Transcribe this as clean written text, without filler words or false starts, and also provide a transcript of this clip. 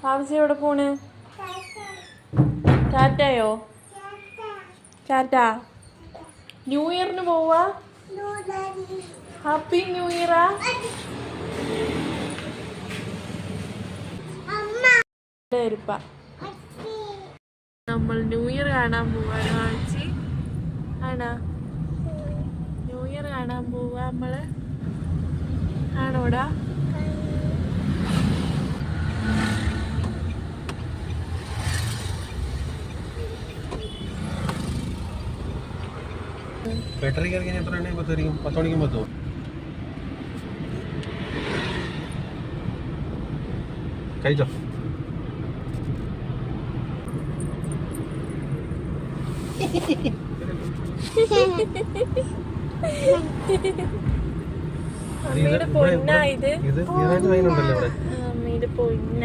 പാവസി എവിടെ പോണ്? ടാറ്റയോ? ടാറ്റ. ന്യൂ ഇയറിന് പോവാ? ഹാപ്പി ന്യൂ ഇയറാ? നമ്മൾ ന്യൂ ഇയർ കാണാൻ പോവാണ് വാങ്ങിച്ച്. ആണോ? ന്യൂ ഇയർ കാണാൻ പോവാ നമ്മള്. ആണോടാ? बैटरी करके नहीं तो नहीं बता रही हूँ पता नहीं क्यों कहीं जाओ അമ്മയുടെ പൊന്ന ഇത് ഇത് പൊന്ന